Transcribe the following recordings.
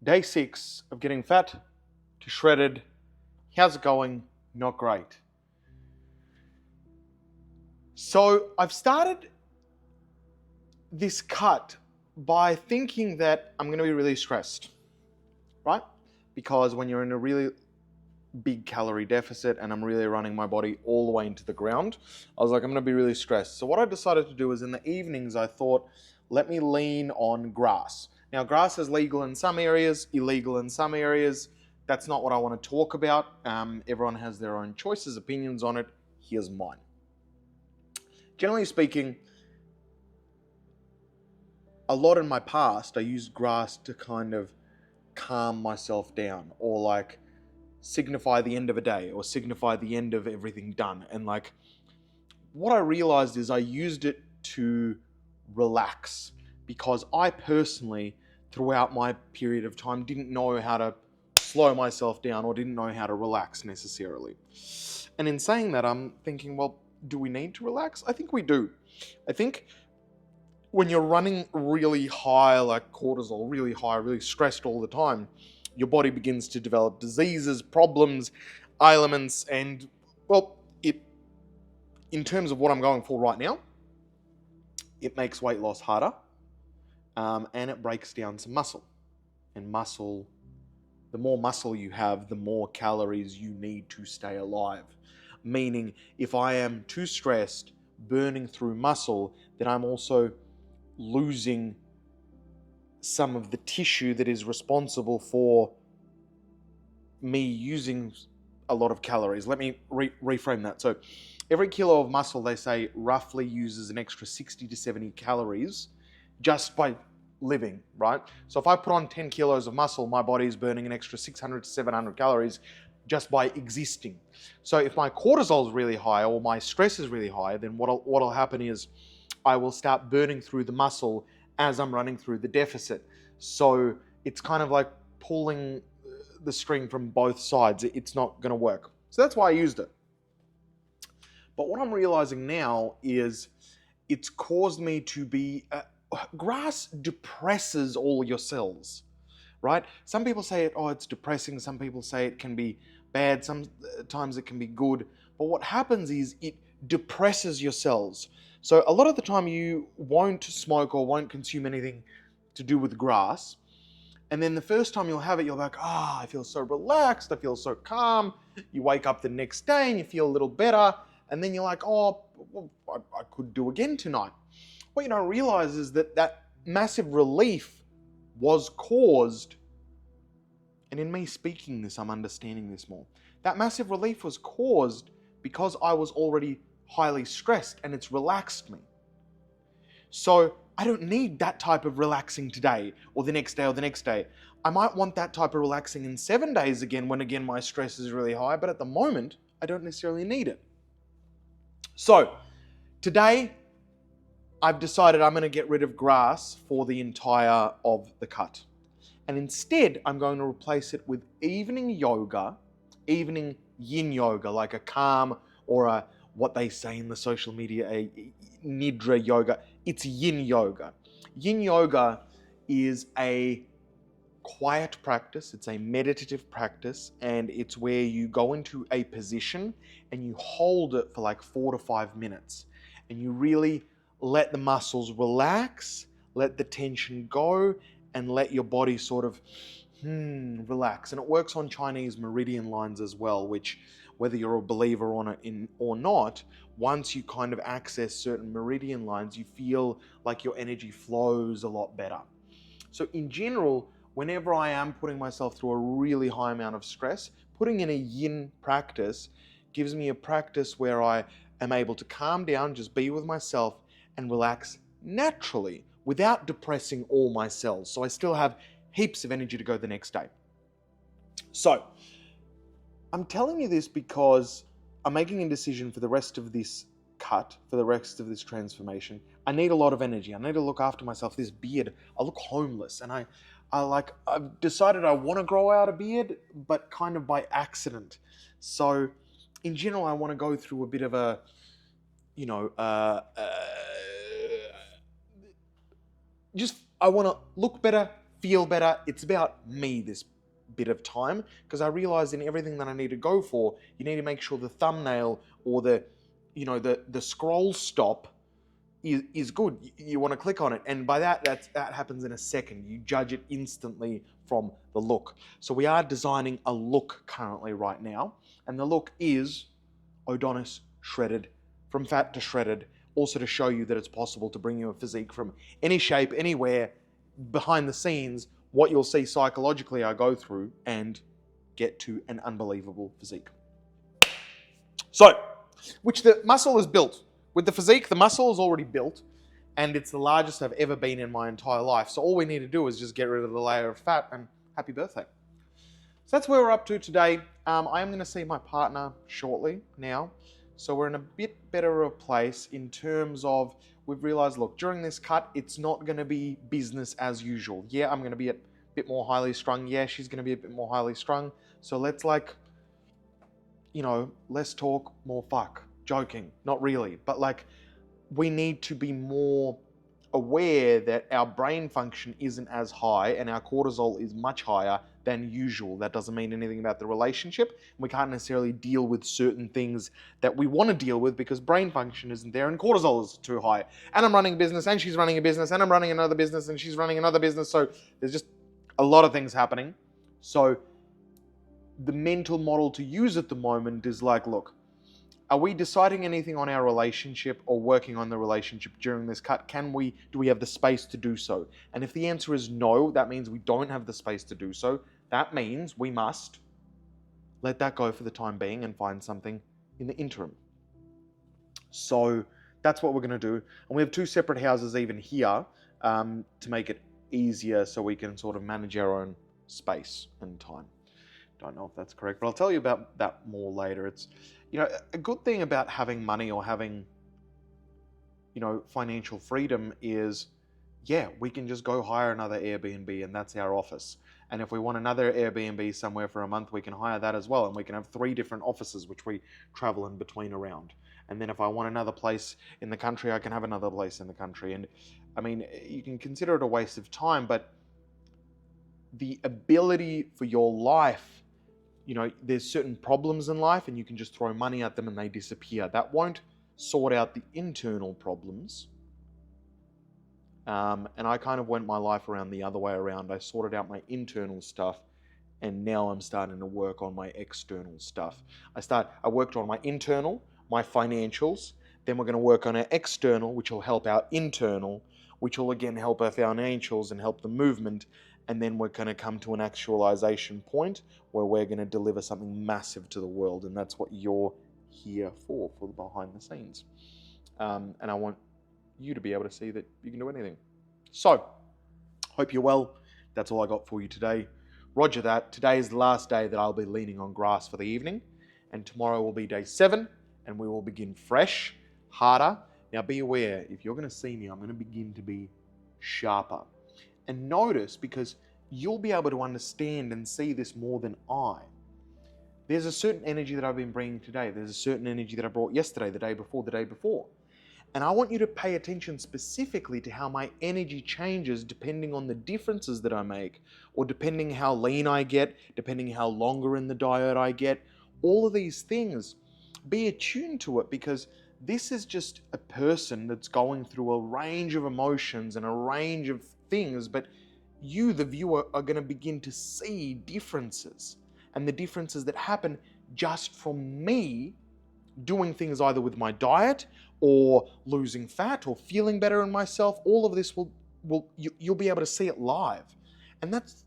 Day 6 of getting fat to shredded. How's it going? Not great. So I've started this cut by thinking that I'm going to be really stressed, right? Because when you're in a really big calorie deficit and I'm really running my body all the way into the ground, I was like, I'm going to be really stressed. So what I decided to do is in the evenings, I thought, let me lean on grass. Now, grass is legal in some areas, illegal in some areas. That's not what I want to talk about. Everyone has their own choices, opinions on it. Here's mine. Generally speaking, a lot in my past, I used grass to kind of calm myself down or like signify the end of a day or signify the end of everything done. And like what I realized is I used it to relax because I personally, throughout my period of time, didn't know how to slow myself down or didn't know how to relax necessarily. And in saying that, I'm thinking, well, do we need to relax? I think we do. I think when you're running really high, like cortisol, really high, really stressed all the time, your body begins to develop diseases, problems, ailments, and, well, in terms of what I'm going for right now, it makes weight loss harder, and it breaks down some muscle. And muscle, the more muscle you have, the more calories you need to stay alive. Meaning, if I am too stressed, burning through muscle, then I'm also losing some of the tissue that is responsible for me using a lot of calories. Let me reframe that. So every kilo of muscle, they say, roughly uses an extra 60 to 70 calories just by living, right? So if I put on 10 kilos of muscle, my body is burning an extra 600 to 700 calories just by existing. So if my cortisol is really high or my stress is really high, then what'll happen is I will start burning through the muscle as I'm running through the deficit. So it's kind of like pulling the string from both sides. It's not going to work. So that's why I used it. But what I'm realizing now is it's caused me to be... grass depresses all your cells, right? Some people say it's depressing. Some people say it can be bad. Sometimes it can be good. But what happens is it depresses your cells. So a lot of the time you won't smoke or won't consume anything to do with grass. And then the first time you'll have it, you're like, I feel so relaxed. I feel so calm. You wake up the next day and you feel a little better. And then you're like, I could do again tonight. What you don't realize is that massive relief was caused, and in me speaking this, I'm understanding this more. That massive relief was caused because I was already highly stressed and it's relaxed me. So I don't need that type of relaxing today or the next day or the next day. I might want that type of relaxing in 7 days again when again my stress is really high, but at the moment, I don't necessarily need it. So today, I've decided I'm going to get rid of grass for the entire of the cut. And instead, I'm going to replace it with evening yoga, evening yin yoga, like a calm or a, what they say in the social media, a nidra yoga. It's yin yoga. Yin yoga is a quiet practice. It's a meditative practice, and it's where you go into a position and you hold it for like 4 to 5 minutes. And you really let the muscles relax, let the tension go, and let your body sort of relax. And it works on Chinese meridian lines as well, which, whether you're a believer on it or not, once you kind of access certain meridian lines, you feel like your energy flows a lot better. So in general, whenever I am putting myself through a really high amount of stress, putting in a yin practice gives me a practice where I am able to calm down, just be with myself, and relax naturally without depressing all my cells. So I still have heaps of energy to go the next day. So I'm telling you this because I'm making a decision for the rest of this cut, for the rest of this transformation. I need a lot of energy. I need to look after myself. This beard, I look homeless, and I've decided I want to grow out a beard, but kind of by accident. So in general, I want to go through a bit of a, I want to look better, feel better. It's about me this bit of time, because I realize in everything that I need to go for, you need to make sure the thumbnail or the scroll stop is good. You want to click on it, and by that happens in a second. You judge it instantly from the look. So we are designing a look currently right now, and the look is Odonis shredded, from fat to shredded, also to show you that it's possible to bring you a physique from any shape, anywhere, behind the scenes, what you'll see psychologically I go through, and get to an unbelievable physique. So, which the muscle is built. With the physique, the muscle is already built, and it's the largest I've ever been in my entire life. So all we need to do is just get rid of the layer of fat, and happy birthday. So that's where we're up to today. I am going to see my partner shortly now. So we're in a bit better of a place in terms of, we've realized, look, during this cut, it's not going to be business as usual. Yeah, I'm going to be a bit more highly strung. Yeah, she's going to be a bit more highly strung. So let's less talk, more fuck. Joking, not really. But we need to be more aware that our brain function isn't as high and our cortisol is much higher than usual. That doesn't mean anything about the relationship. We can't necessarily deal with certain things that we want to deal with because brain function isn't there and cortisol is too high. And I'm running a business and she's running a business and I'm running another business and she's running another business. So there's just a lot of things happening. So the mental model to use at the moment is look, are we deciding anything on our relationship or working on the relationship during this cut? Do we have the space to do so? And if the answer is no, that means we don't have the space to do so. That means we must let that go for the time being and find something in the interim. So that's what we're going to do. And we have 2 separate houses even here to make it easier so we can sort of manage our own space and time. Don't know if that's correct, but I'll tell you about that more later. It's, a good thing about having money or having, financial freedom is, we can just go hire another Airbnb and that's our office. And if we want another Airbnb somewhere for a month, we can hire that as well. And we can have 3 different offices, which we travel in between around. And then if I want another place in the country, I can have another place in the country. And I mean, you can consider it a waste of time, but the ability for your life, there's certain problems in life and you can just throw money at them and they disappear. That won't sort out the internal problems. And I kind of went my life around the other way around. I sorted out my internal stuff and now I'm starting to work on my external stuff. I worked on my internal, my financials, then we're going to work on our external, which will help our internal, which will again help our financials and help the movement. And then we're going to come to an actualization point where we're going to deliver something massive to the world. And that's what you're here for the behind the scenes. And I want you to be able to see that you can do anything. So, hope you're well. That's all I got for you today. Roger that. Today is the last day that I'll be leaning on grass for the evening. And tomorrow will be day 7. And we will begin fresh, harder. Now be aware, if you're going to see me, I'm going to begin to be sharper. And notice, because you'll be able to understand and see this more than I. There's a certain energy that I've been bringing today. There's a certain energy that I brought yesterday, the day before. And I want you to pay attention specifically to how my energy changes depending on the differences that I make, or depending how lean I get, depending how longer in the diet I get. All of these things, be attuned to it, because this is just a person that's going through a range of emotions and a range of things, but you, the viewer, are going to begin to see differences, and the differences that happen just from me doing things either with my diet or losing fat or feeling better in myself. All of this you'll be able to see it live, and that's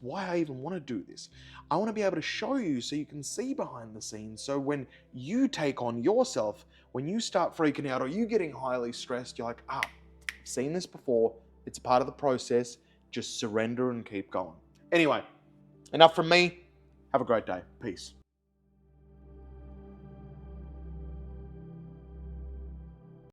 why I even want to do this. I want to be able to show you so you can see behind the scenes. So when you take on yourself, when you start freaking out or you getting highly stressed, you're like, I've seen this before. It's a part of the process. Just surrender and keep going. Anyway, enough from me. Have a great day. Peace.